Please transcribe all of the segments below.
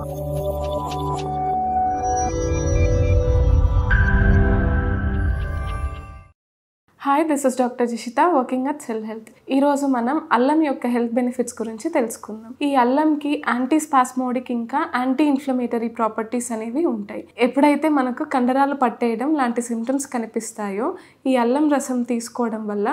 Hi, this is Dr. Jishita working at Cell Health. ఈ రోజు మనం అల్లం యొక్క హెల్త్ బెనిఫిట్స్ గురించి తెలుసుకుందాం. ఈ అల్లంకి యాంటీ స్పాస్మోడిక్ ఇంకా యాంటీ ఇన్ఫ్లమేటరీ ప్రాపర్టీస్ అనేవి ఉంటాయి. ఎప్పుడైతే మనకు కండరాలు పట్టేయడం లాంటి సింప్టమ్స్ కనిపిస్తాయో ఈ అల్లం రసం తీసుకోవడం వల్ల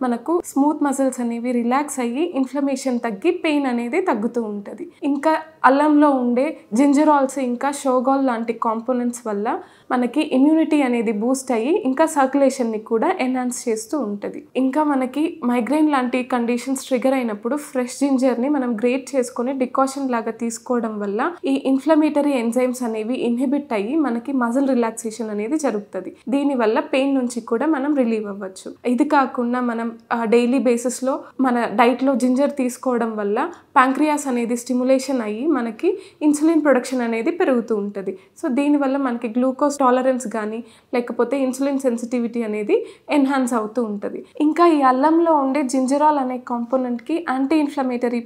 మనకు స్మూత్ మజిల్స్ అనేవి రిలాక్స్ అయ్యి ఇన్ఫ్లమేషన్ తగ్గి పెయిన్ అనేది తగ్గుతూ ఉంటుంది. ఇంకా అల్లంలో ఉండే జింజరాల్స్ ఇంకా షోగాల్ లాంటి కాంపోనెంట్స్ వల్ల మనకి ఇమ్యూనిటీ అనేది బూస్ట్ అయ్యి ఇంకా సర్క్యులేషన్ని కూడా ఎన్హాన్స్ చేస్తూ ఉంటుంది. ఇంకా మనకి మైగ్రేన్ లాంటి కండిషన్స్ ట్రిగర్ అయినప్పుడు ఫ్రెష్ జింజర్ని మనం గ్రేట్ చేసుకొని డికాషన్ లాగా తీసుకోవడం వల్ల ఈ ఇన్ఫ్లమేటరీ ఎంజైమ్స్ అనేవి ఇన్హిబిట్ అయ్యి మనకి మజిల్ రిలాక్సేషన్ అనేది జరుగుతుంది. దీనివల్ల పెయిన్ నుంచి కూడా మనం రిలీవ్ అవ్వచ్చు. ఇది కాకుండా మనం డైలీ బేసిస్లో మన డైట్లో జింజర్ తీసుకోవడం వల్ల ప్యాంక్రియాస్ అనేది స్టిమ్యులేషన్ అయ్యి మనకి ఇన్సులిన్ ప్రొడక్షన్ అనేది పెరుగుతూ ఉంటుంది. సో దీనివల్ల మనకి గ్లూకోజ్ టాలరెన్స్ కానీ లేకపోతే ఇన్సులిన్ సెన్సిటివిటీ అనేది ఎన్హాన్స్ అవుతూ ఉంటుంది. ఇంకా ఈ అల్లంలో ఉండే జింజరాల్ అనే కాంపోనెంట్కి యాంటీ ఇన్ఫ్లమేటరీ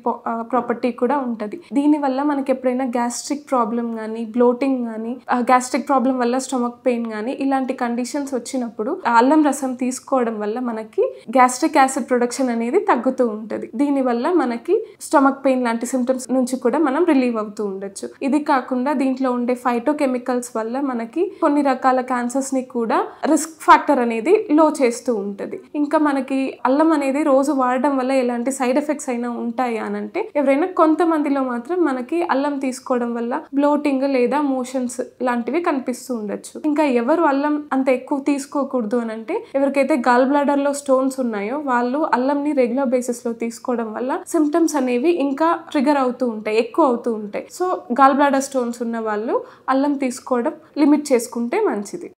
ప్రాపర్టీ కూడా ఉంటుంది. దీనివల్ల మనకి ఎప్పుడైనా గ్యాస్ట్రిక్ ప్రాబ్లం కానీ బ్లోటింగ్ కానీ గ్యాస్ట్రిక్ ప్రాబ్లం వల్ల స్టమక్ పెయిన్ కానీ ఇలాంటి కండిషన్స్ వచ్చినప్పుడు అల్లం రసం తీసుకోవడం వల్ల మనకి గ్యాస్ట్రిక్ యాసిడ్ ప్రొడక్షన్ అనేది తగ్గుతూ ఉంటుంది. దీనివల్ల మనకి స్టమక్ పెయిన్ లాంటి సిమ్టమ్స్ నుంచి కూడా మనం రిలీవ్ అవుతూ ఉండొచ్చు. ఇది కాకుండా దీంట్లో ఉండే ఫైటోకెమికల్స్ వల్ల మనకి కొన్ని రకాల క్యాన్సర్స్ ని కూడా రిస్క్ ఫ్యాక్టర్ అనేది లో చేస్తూ ఉంటుంది. ఇంకా మనకి అల్లం అనేది రోజు వాడడం వల్ల ఎలాంటి సైడ్ ఎఫెక్ట్స్ అయినా ఉంటాయా అని అంటే ఎవరైనా కొంతమందిలో మాత్రం మనకి అల్లం తీసుకోవడం వల్ల బ్లోటింగ్ లేదా మోషన్స్ లాంటివి కనిపిస్తూ ఉండొచ్చు. ఇంకా ఎవరు అల్లం అంత ఎక్కువ తీసుకోకూడదు అని అంటే ఎవరికైతే గాల్ బ్లాడర్ లో స్టోన్స్ ఉన్నాయో వాళ్ళు అల్లంని రెగ్యులర్ బేసిస్ లో తీసుకోవడం వల్ల సిమ్టమ్స్ అనేవి ఇంకా ట్రిగర్ అవుతూ ఉంటాయి, ఎక్కువ అవుతూ ఉంటాయి. సో గాల్ బ్లాడర్ స్టోన్స్ ఉన్న వాళ్ళు అల్లం తీసుకోవడం లిమిట్ చేసుకుంటే మంచిది.